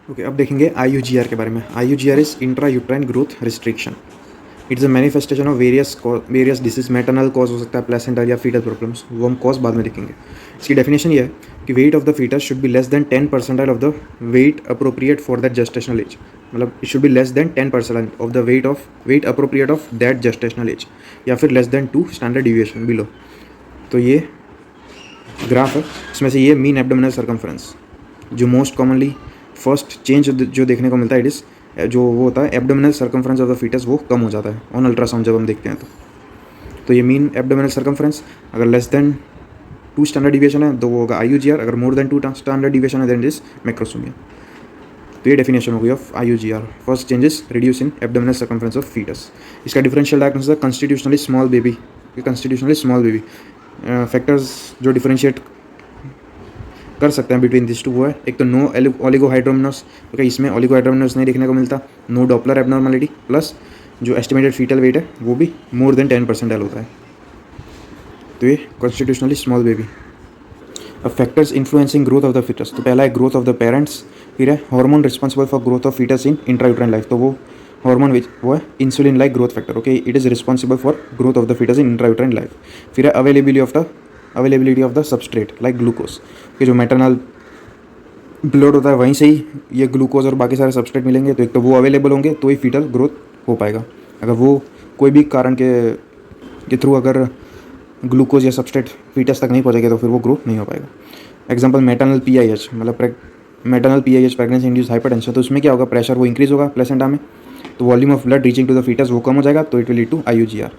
Okay, अब देखेंगे IUGR के बारे में। IUGR is intra uterine growth restriction. It's a manifestation of various disease. Maternal cause हो सकता है, प्लेसेंटल या फीटल प्रॉब्लम्स, वो हम कॉज बाद में देखेंगे। इसकी डेफिनेशन ये है कि weight of the fetus should be less than 10% of the weight appropriate for that gestational age. मतलब it should be less than 10% of the weight appropriate of that gestational age, या फिर less than 2 standard deviation below. तो ये graph है, इसमें से ये mean abdominal circumference जो मोस्ट कॉमनली फर्स्ट चेंज जो देखने को मिलता है, इट इज़ जो वो होता है abdominal circumference of the foetus, वो कम हो जाता है ऑन अल्ट्रासाउंड जब हम देखते हैं। तो ये मीन एब्डोमिनल सर्कमफ्रेंस अगर लेस देन 2 स्टैंडर्ड डिविएशन है तो वो होगा IUGR, अगर मोर देन 2 स्टैंडर्ड डिविएशन है देन इट इज मैक्रोसोमिया। तो ये डेफिनेशन हो गई of IUGR। First changes reduce in abdominal circumference of foetus. इसका डिफरेंशियल डायग्नोसिस है constitutionally small baby. Constitutionally small baby factors जो डिफरेंशिएट कर सकते हैं बिटवीन दिस टू वो है, एक तो नो ओलिगोहाइड्रोमिनस, क्योंकि इसमें ओलिगोहाइड्रोमिनस नहीं देखने को मिलता, नो डॉपलर एबनॉर्मलिटी, प्लस जो एस्टिमेटेड फीटल वेट है वो भी मोर देन 10% होता है। तो ये कॉन्स्टिट्यूशनली स्मॉल बेबी। अब factors influencing growth of the foetus, तो पहला है ग्रोथ ऑफ द पेरेंट्स, फिर है hormone responsible for growth of foetus in intrauterine life, तो वो हार्मोन वो है insulin like growth factor. Okay, it is responsible for growth of the foetus in intrauterine life. फिर है availability of the substrate like glucose, कि जो maternal blood होता है वहीं से ही ये ग्लूकोज और बाकी सारे सबस्ट्रेट मिलेंगे, तो एक तो वो अवेलेबल होंगे तो ही फीटल ग्रोथ हो पाएगा। अगर वो कोई भी कारण के थ्रू अगर ग्लूकोज या सबस्ट्रेट फीटस तक नहीं पहुंचेगा तो फिर वो ग्रो नहीं हो पाएगा। एग्जांपल मैटरनल PIH, मतलब maternal PIH pregnancy induce hypertension, तो उसमें क्या होगा, प्रेशर वो इंक्रीज होगा प्लेसेंटा में, तो volume of blood reaching to the foetus वो कम हो जाएगा, तो it will lead to IUGR।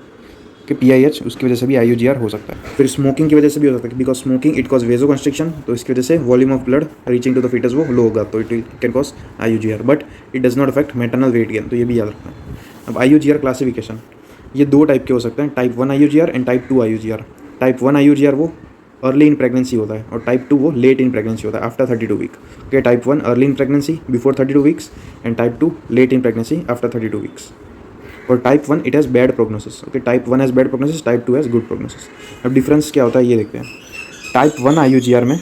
कि PIH उसकी वजह से भी IUGR हो सकता है। फिर स्मोकिंग की वजह से भी हो सकता है, because smoking it cause vasoconstriction, तो इसकी वजह से volume of blood reaching to the foetus वो लो होगा, तो it can cause IUGR, but it does not affect maternal weight gain, तो ये भी याद रखना है। अब IUGR क्लासिफिकेशन, ये 2 टाइप के हो सकते हैं, type 1 IUGR and type 2 IUGR। Type 1 IUGR वो अर्ली इन प्रेगनेंसी होता है, और टाइप 2 वो लेट इन प्रेगनेंसी होता है, after 32 week. Okay, type 1 early in pregnancy before 32 weeks, and type 2 late in pregnancy after 32 weeks. और type 1 it has bad prognosis. Okay, type 1 has bad prognosis, type 2 has good prognosis. अब difference क्या होता है ये देखते हैं। Type 1 IUGR में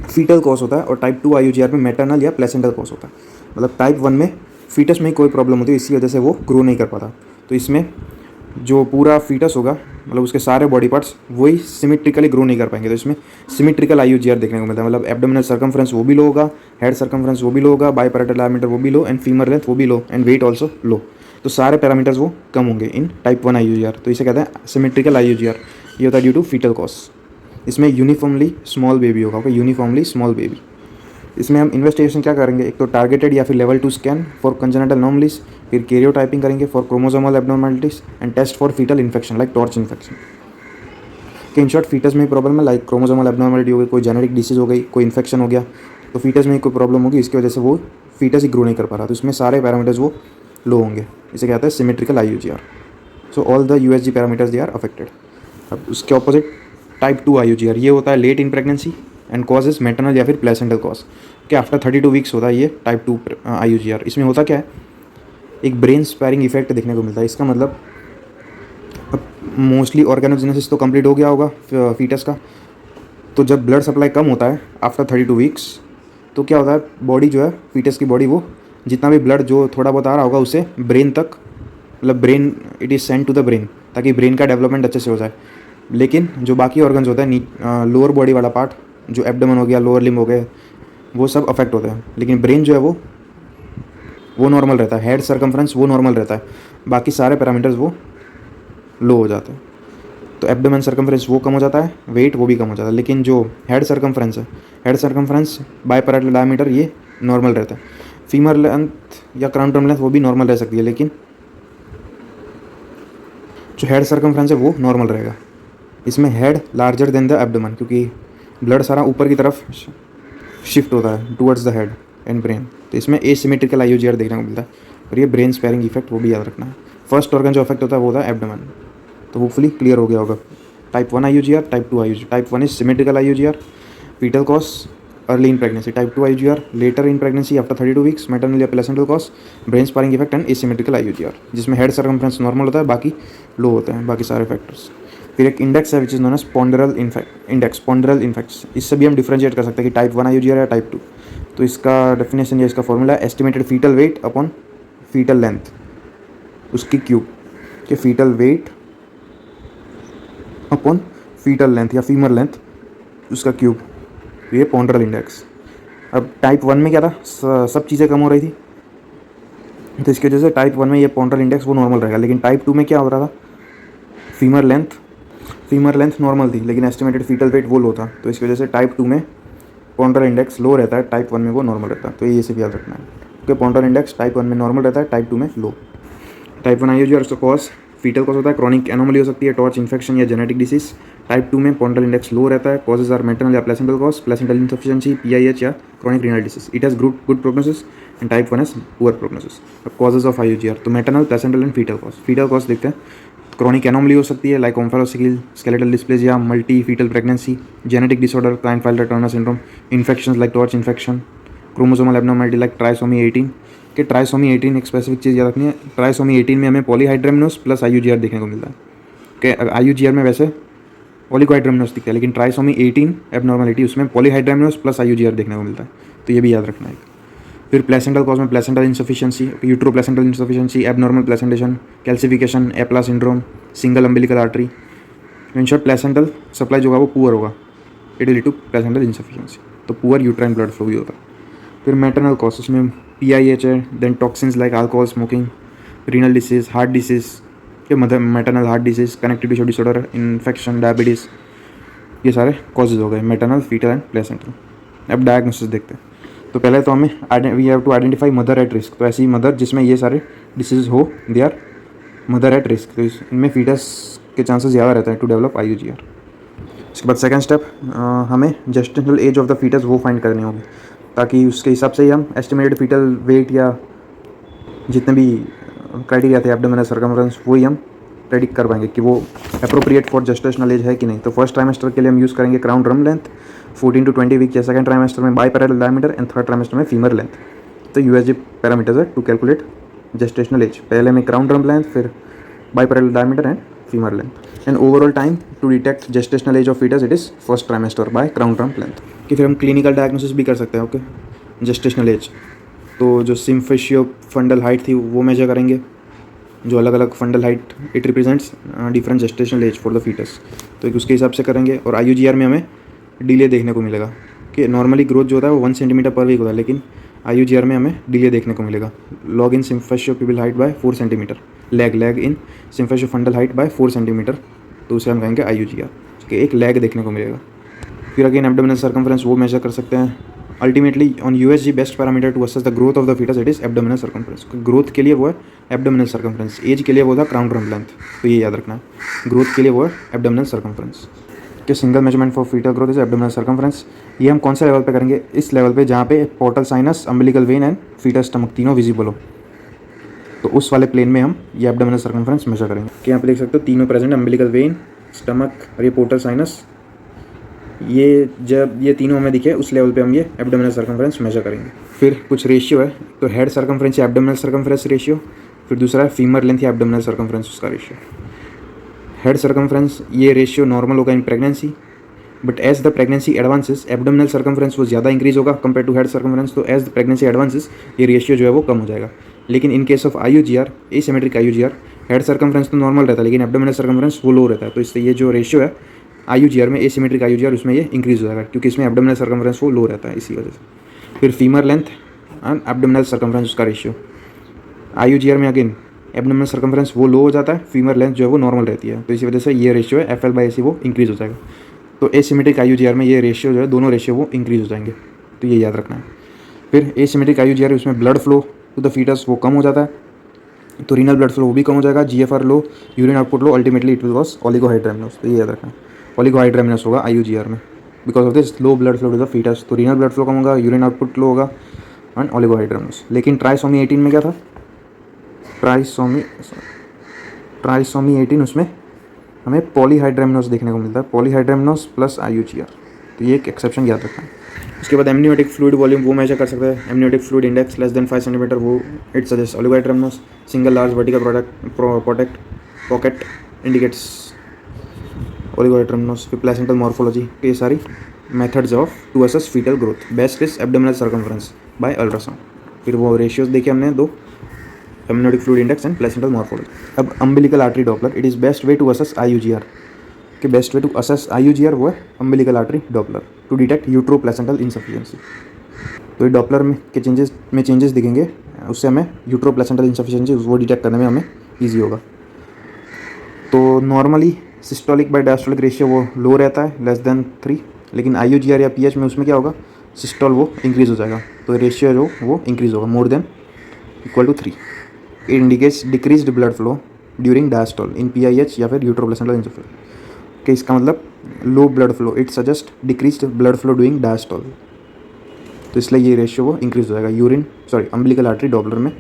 fetal cause होता है, और टाइप 2 IUGR में मैटरनल या प्लेसेंटल कॉज होता है। मतलब टाइप 1 में फीटस में कोई प्रॉब्लम होती है, इसी वजह से वो ग्रो नहीं कर पाता, तो इसमें जो पूरा फीटस होगा, मतलब उसके सारे बॉडी पार्ट्स वही सिमेट्रिकली ग्रो नहीं कर पाएंगे, तो इसमें सिमेट्रिकल IUGR देखने को मिलता है। मतलब एब्डोमिनल सर्कमफ्रेंस वो भी लो होगा, हेड सर्कमफ्रेंस वो भी लो होगा, बाइपैरेटल डायमीटर वो भी लो, एंड फीमर लेंथ वो भी लो, एंड वेट ऑल्सो लो, तो सारे पैरामीटर्स वो कम होंगे इन टाइप 1 IUGR, तो इसे कहते हैं सिमेट्रिकल IUGR। ये होता है ड्यू टू फीटल कॉज। इसमें यूनिफॉर्मली स्मॉल बेबी होगा, ओके, यूनिफॉर्मली स्मॉल बेबी। इसमें हम इन्वेस्टिगेशन क्या करेंगे, एक तो टारगेटेड या फिर level 2 scan for congenital anomalies, फिर कैरियोटाइपिंग करेंगे for chromosomal abnormalities, and test for fetal infection like torch infection. कि इन शॉर्ट फीटस में प्रॉब्लम है, लाइक क्रोमोसोमल एब्नॉर्मलिटी हो गई, कोई जेनेटिक डिसीज हो गई, कोई इन्फेक्शन हो गया, तो फीटस में कोई प्रॉब्लम होगी, इसकी वजह से वो फीटस ही ग्रो नहीं कर पा रहा, तो इसमें सारे पैरामीटर्स वो लो होंगे, इसे कहते हैं symmetrical IUGR। So all the USG parameters they are affected. अब उसके ऑपोजिट टाइप 2 IUGR, ये होता है late in pregnancy and cause is maternal या फिर प्लेसेंटल कॉज, कि आफ्टर 32 वीक्स होता है ये टाइप 2 IUGR। इसमें होता क्या है, एक ब्रेन स्पैरिंग इफेक्ट देखने को मिलता है। इसका मतलब अब मोस्टली ऑर्गेनोजेनेसिस तो कंप्लीट हो गया होगा फीटस का, तो जब ब्लड सप्लाई कम होता है आफ्टर 32 वीक्स, तो क्या होता है, बॉडी जो है फीटस की बॉडी वो जितना भी ब्लड जो थोड़ा बहुत आ रहा होगा उसे ब्रेन तक, मतलब brain it is send to the brain, ताकि ब्रेन का डेवलपमेंट अच्छे से हो जाए। लेकिन जो बाकी ऑर्गन्स होते हैं, लोअर बॉडी वाला पार्ट, जो एब्डोमेन हो गया, लोअर लिम्ब हो गए, वो सब अफेक्ट होते हैं, लेकिन ब्रेन जो है वो नॉर्मल रहता है, हेड सर्कमफ्रेंस वो नॉर्मल रहता है, बाकी सारे पैरामीटर्स वो लो हो जाते हैं। तो एब्डोमेन सर्कमफ्रेंस वो कम हो जाता है, वेट वो भी कम हो जाता है, लेकिन जो हेड सर्कमफ्रेंस है, हेड सर्कमफ्रेंस बाइपैरेटल डायमीटर ये नॉर्मल रहता है। फीमर लेंथ या क्राउन टर्म लेंथ वो भी नॉर्मल रह सकती है, लेकिन जो हेड सर्कमफ्रेंस है वो नॉर्मल रहेगा। इसमें head larger than the abdomen, क्योंकि ब्लड सारा ऊपर की तरफ शिफ्ट होता है towards the head and brain, तो इसमें एसिमेट्रिकल IUGR देखने को मिलता है। और ये ब्रेन स्पैरिंग इफेक्ट वो भी याद रखना है। फर्स्ट ऑर्गन जो अफेक्ट होता है वो होता है एब्डोमेन, तो होपफुली क्लियर हो गया होगा। Type 1 IUGR, type 2 IUGR। Type 1 is symmetrical IUGR, fetal cause early in pregnancy. Type 2 IUGR later in pregnancy after 32 weeks, maternal या placental cause, brain sparing effect and asymmetrical IUGR, जिसमें head circumference normal होता है, बाकी लो होते हैं बाकी सारे factors. फिर एक इंडेक्स है which is known as ponderal index, ponderal index. इससे भी हम डिफरेंशिएट कर सकते हैं कि टाइप 1 IUGR या टाइप 2। तो इसका डेफिनेशन या इसका formula estimated fetal weight upon fetal length उसकी क्यूब के fetal weight upon fetal length या फीमर लेंथ उसका क्यूब, ये पॉन्ड्रल इंडेक्स। अब टाइप 1 में क्या था, सब चीज़ें कम हो रही थी, तो इसकी वजह से टाइप 1 में ये पॉन्ड्रल इंडेक्स वो नॉर्मल रहेगा। लेकिन टाइप 2 में क्या हो रहा था, फीमर लेंथ नॉर्मल थी लेकिन एस्टिमेटेड फीटल वेट वो लो था, तो इसकी वजह से टाइप 2 में पॉन्ड्रल इंडेक्स लो रहता है, टाइप 1 में वो नॉर्मल रहता है। तो ये सिर्फ याद रखना है क्योंकि पॉन्ड्रल इंडेक्स टाइप 1 में नॉर्मल रहता है, टाइप 2 में लो। टाइप 1 आईयूजी और कॉज फीटल कॉज होता है, क्रॉनिक एनोमली हो सकती है, टॉर्च इन्फेक्शन या जेनेटिक डिसीज। टाइप 2 में पॉन्ड्रल इंडेक्स लो रहता है, कॉजेज आर मैटरनल या placental cause, placental insufficiency, PIH या chronic renal disease. It has good prognosis and type 1 has poor prognosis. Causes of IUGR, तो maternal, placental and fetal cause. Fetal cause देखते हैं, chronic anomaly हो सकती है like omphalocele, skeletal dysplasia, multi fetal pregnancy, genetic disorder, Klinefelter Turner syndrome, infections like torch infection, chromosomal abnormality like trisomy 18 कि trisomy 18 एक specific चीज़ याद रखनी है, ट्राइसोमी 18 में हमें पॉलीहाइड्रेमिनोस प्लस आईयूजीआर देखने को मिलता है कि आईयूजीआर में वैसे ओलिगोहाइड्रेमिनोस दिखता है लेकिन ट्राइसोमी 18 एब्नॉर्मलिटी उसमें पॉलीहाइड्रेमिनोस प्लस आईयूजीआर देखने को मिलता है, तो ये भी याद रखना है। फिर प्लेसेंटल कॉज में placental insufficiency, utero placental insufficiency, abnormal placentation, calcification, APLA syndrome, single umbilical artery. In short placental supply जो होगा वो पुअर होगा, it will lead to placental insufficiency, तो पुअर यूट्राइन ब्लड फ्लो भी होता है। फिर मैटरनल कॉज उसमें पीआईएच है, then toxins like alcohol, smoking, renal disease, heart disease के mother maternal heart disease, connective tissue disorder, infection, diabetes, ये सारे कॉजेज हो गए मैटरनल, फीटल एंड प्लेसेंटल। अब डायग्नोसिस देखते हैं, तो पहले तो हमें we have to identify mother at risk, तो ऐसी मदर जिसमें ये सारे डिसीज हो, they are mother at risk, तो इनमें फीटस के चांसेस ज़्यादा रहते हैं टू डेवलप आईयूजीआर। इसके बाद सेकंड स्टेप, हमें gestational age of the foetus वो फाइंड करनी होगी ताकि उसके हिसाब से ही हम एस्टिमेटेड फीटल वेट या जितने भी क्राइटेरिया थे एब्डोमिनल सर्कमफ्रेंस वही हम प्रेडिक्ट कर पाएंगे कि वो अप्रोप्रिएट फॉर जेस्टेशनल एज है कि नहीं। तो फर्स्ट ट्राइमेस्टर के लिए हम यूज़ करेंगे क्राउन ड्रम लेंथ 14 to 20 वीक, या सेकंड ट्राइमेस्टर में biparietal diameter and third trimester में फीमर लेंथ। तो यूएसजी पैरामीटर्स है टू कैलकुलेट जेस्टेशनल एज, पहले में क्राउन ड्रम लेंथ, फिर biparietal diameter and femur length. And overall time to detect gestational age of fetus it is first trimester by crown ड्रम length. कि फिर हम क्लिनिकल डायग्नोसिस भी कर सकते हैं ओके जेस्टेशनल एज, तो जो सिम्फेशियो फंडल हाइट थी वो मेजर करेंगे, जो अलग अलग fundal height it represents different gestational age for the foetus, तो एक उसके हिसाब से करेंगे। और आईयूजीआर में हमें डिले देखने को मिलेगा कि नॉर्मली ग्रोथ जो होता है वो 1 सेंटीमीटर पर वीक होता है, लेकिन आईयूजीआर में हमें डिले देखने को मिलेगा। Lag in symphysio pubic height by 4 centimetre, lag in symphysio fundal height by 4 centimetre, तो उसे हम कहेंगे आईयूजीआर कि एक लैग देखने को मिलेगा। फिर अगेन एब्डोमिनल सर्कमफ्रेंस वो मेजर कर सकते हैं। Ultimately on USG best parameter to assess the growth of the fetus it is abdominal circumference. Growth के लिए वो है एब्डोमिनल सर्कमफ्रेंस, एज के लिए वो था क्राउन ड्रम लेंथ, तो ये याद रखना है। ग्रोथ के लिए वो है एब्डोमिनल सर्कमफ्रेंस कि single measurement for fetal growth is abdominal circumference. ये हम कौन से लेवल पे करेंगे, इस लेवल पे जहाँ पे portal sinus, umbilical vein and fetus stomach तीनों विजिबल हो, तो उस वाले प्लेन में हम ये एब्डोमिनल सर्कमफ्रेंस मेजर करेंगे। कि यहाँ पे देख सकते हो तीनों प्रेजेंट, अम्बिलिकल वेन, स्टमक और ये पोर्टल साइनस, ये जब ये तीनों हमें दिखे उस लेवल पे हम ये एब्डोमिनल सर्कमफ्रेंस मेजर करेंगे। फिर कुछ रेशियो है, तो हेड सर्कमफ्रेंस या एब्डोमिनल सर्कमफ्रेंस रेशियो, फिर दूसरा है फीमर लेंथ या एब्डोमिनल सर्कमफ्रेंस उसका रेशियो। हेड सर्कमफ्रेंस ये रेशियो नॉर्मल होगा in pregnancy, but as the pregnancy advances abdominal circumference वो ज़्यादा इंक्रीज होगा कंपेयर टू हेड सर्कमफ्रेंस, तो एज द प्रेगनेंसी एडवांसेस ये रेशियो जो है वो कम हो जाएगा। लेकिन in case of IUGR, asymmetric IUGR, head circumference तो नॉर्मल रहता है लेकिन एब्डोमिनल सर्कमफ्रेंस वो लो रहता है, तो इससे ये जो रेशियो है आईयूजीआर में, एसिमेट्रिक आईयूजीआर, उसमें ये इंक्रीज हो जाएगा क्योंकि इसमें एब्डोमिनल सर्कमफ्रेंस वो लो रहता है इसी वजह से। फिर femur length and abdominal circumference उसका रेशियो, आईयूजीआर में अगेन एब्डोमिनल सर्कमफ्रेंस वो लो हो जाता है, फीमर लेंथ जो है वो नॉर्मल रहती है, तो इसी वजह से ये रेशियो है FL/AC वो इंक्रीज हो जाएगा। तो एसिमेट्रिक आईयूजीआर में ये रेशियो जो है दोनों रेशियो वो इंक्रीज हो जाएंगे, तो ये याद रखना है। फिर एसिमेट्रिक आईयूजीआर उसमें blood flow to the foetus वो कम हो जाता है, तो रीनल ब्लड फ्लो वो भी कम हो जाएगा, GFR low, urine output low, ultimately it will cause oligohydramnios, तो ये याद रखना है। ओलिगोहाइड्रेमिनोस होगा आईयूजीआर में because of this low blood flow to the foetus, तो रीनल ब्लड फ्लो कम होगा, यूरिन आउटपुट लो होगा एंड ओलिगोहाइड्रेमिनोस। लेकिन ट्राइसोमी 18 में क्या था, ट्राइसोमी 18 उसमें हमें पॉलीहाइड्रेमिनोस देखने को मिलता है, पॉलीहाइड्रेमिनोस प्लस आईयूजीआर, तो ये एक एक्सेप्शन याद रखना है। उसके बाद एमनियोटिक फ्लूइड वॉल्यूम वो मेजर कर सकते हैं, amniotic fluid index less than 5 centimetre, वो it suggest oligohydramnios. Single large vertical pocket indicates oligohydramnios. फिर प्लेसेंटल मॉर्फोलॉजी, ये सारी methods of to assess fetal growth, best is abdominal circumference by ultrasound. फिर वो रेशियोज देखे हमने दो, amniotic fluid index and placental morphology. अब umbilical artery Doppler, it is best way to assess IUGR। कि best way to assess IUGR वो है umbilical artery Doppler to detect utero placental insufficiency. तो ये डॉपलर में के चेंजेस दिखेंगे, उससे हमें यूट्रो प्लेसेंटल इंसफिशियंसी वो डिटेक्ट करने में हमें ईजी होगा। तो normally systolic by diastolic ratio वो लो रहता है, लेस देन 3, लेकिन IUGR या PH में उसमें क्या होगा, सिस्टोल वो इंक्रीज़ हो जाएगा, तो रेशियो जो वो इंक्रीज़ होगा more than equal to 3। It indicates decreased blood flow during diastole in PIH या फिर यूट्रो प्लेसेंटल इंसफिशियंसी। कि इसका मतलब low blood flow, it suggest decreased blood flow during diastole, तो इसलिए ये रेशियो वो इंक्रीज़ हो जाएगा। अम्बिलिकल आर्टरी डॉपलर में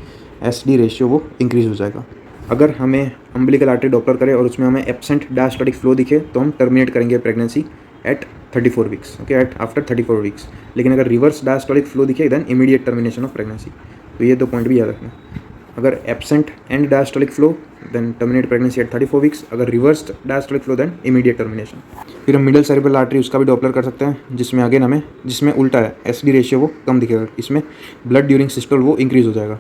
SD रेशियो वो इंक्रीज़ हो जाएगा। अगर हमें अम्बिलिकल आर्टरी डॉपलर करे और उसमें हमें एब्सेंट डायस्टोलिक फ्लो दिखे तो हम टर्मिनेट करेंगे pregnancy at 34 weeks, okay, at after 34 weeks. लेकिन अगर रिवर्स डायस्टोलिक फ्लो दिखे then immediate termination of pregnancy. तो ये दो पॉइंट भी याद रखना। अगर absent and diastolic flow then terminate pregnancy at 34 weeks, अगर reversed diastolic flow then immediate termination. फिर हम मिडल सेरेब्रल आर्टरी उसका भी डॉपलर कर सकते हैं, जिसमें उल्टा है, SD रेशियो वो कम दिखेगा, इसमें ब्लड ड्यूरिंग सिस्टोल वो इंक्रीज़ हो जाएगा,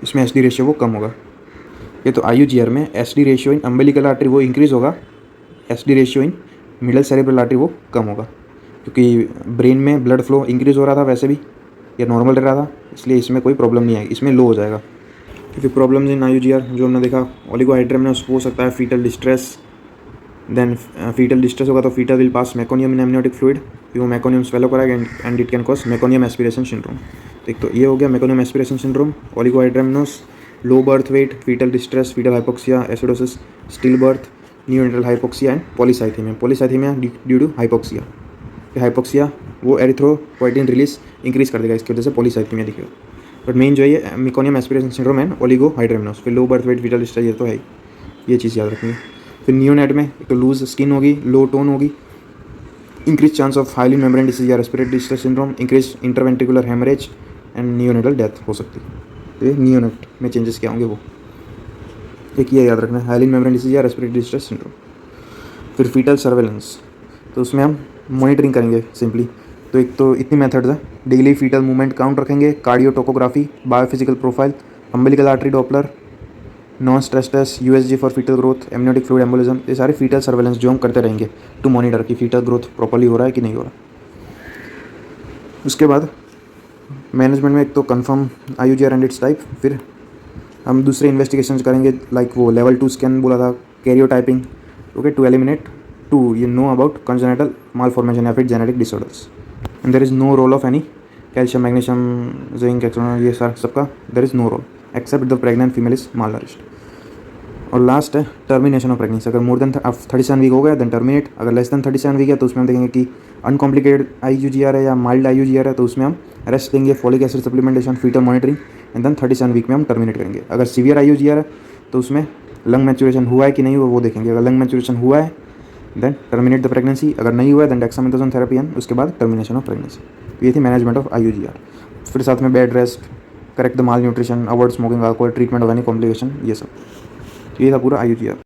इसमें SD रेशियो वो कम होगा। ये तो IUGR में SD ratio in umbilical artery वो इंक्रीज़ होगा, SD ratio in middle cerebral artery वो कम होगा, क्योंकि ब्रेन में ब्लड फ्लो इंक्रीज़ हो रहा था वैसे भी, या नॉर्मल रह रहा था, इसलिए इसमें कोई प्रॉब्लम नहीं आएगी, इसमें लो हो जाएगा। क्योंकि प्रॉब्लम्स इन IUGR जो हमने देखा, ओलिगोहाइड्रेमनस हो सकता है, fetal distress, then fetal distress होगा तो fetal will pass meconium in amniotic fluid, फिर वो मेकोनियम स्वेलो कराएगा and it can cause meconium aspiration syndrome. तो एक तो ये हो गया meconium aspiration syndrome, oligohydramnios, low birth weight, fetal distress, fetal hypoxia, acidosis, still birth, neonatal hypoxia and polycythemia due to hypoxia. Hypoxia वो erythropoietin release increase कर देगा, इसकी वजह से पॉलीसाइथीमिया दिखेगा। बट मेन जो है meconium aspiration syndrome and oligohydramnios, फिर low birth weight, fetal distress, ये तो है, ये चीज़ याद रखनी है। फिर नियोनेट में एक तो लूज स्किन होगी, लो टोन होगी, increase chance of hyaline membrane disease या respiratory distress syndrome, increase intraventricular hemorrhage and neonatal death हो सकती है। तो ये नियोनेट में चेंजेस क्या होंगे वो एक ये याद रखना है, हाइलिन मेम्ब्रेन डिसीज या रेस्पिरेटरी डिस्ट्रेस सिंड्रोम। फिर फीटल सर्वेलेंस, तो उसमें हम मॉनिटरिंग करेंगे सिंपली। तो एक तो इतनी मेथड्स है, डेली फीटल मूवमेंट काउंट रखेंगे, cardio tocography, biophysical profile, umbilical artery Doppler, non stress test, USG for fetal growth, amniotic fluid embolism, ये सारे फीटल सर्वेलेंस जो हम करते रहेंगे टू मॉनिटर कि फीटल ग्रोथ प्रॉपर्ली हो रहा है कि नहीं हो रहा। उसके बाद मैनेजमेंट में एक तो confirm IUGR and it's type, फिर हम दूसरे इन्वेस्टिगेशन करेंगे, लाइक वो लेवल 2 स्कैन बोला था, karyotyping, okay, to eliminate to you know about congenital malformation या फिर genetic disorders. And there is no role of any calcium, magnesium, zinc, ये सारा सबका there is no role except the pregnant female is malnourished. और last है termination of pregnancy, अगर more then 37 week हो गया देन टर्मिनेट, अगर less then 37 week है तो उसमें हम देखेंगे कि अनकॉम्प्लिकेटेड IUGR है या माइल्ड IUGR है, तो उसमें हम रेस्ट देंगे, folic acid supplementation, fetal monitoring, and then 37 week में हम टर्मिनेट करेंगे। अगर सीवियर IUGR है तो उसमें लंग मैच्योरेशन हुआ है कि नहीं हुआ वो देखेंगे, अगर लंग मैच्योरेशन हुआ है देन टर्मिनेट द प्रेगनेंसी, अगर नहीं हुआ है देन डेक्सामेथासोन थेरेपी एंड उसके बाद टर्मिनेशन ऑफ प्रेगनेंसी। तो ये थी मैनेजमेंट ऑफ IUGR। फिर साथ में bed rest, correct the mall nutrition, avoid smoking, alcohol, treatment of any complication, ये सब, ये था पूरा IUGR।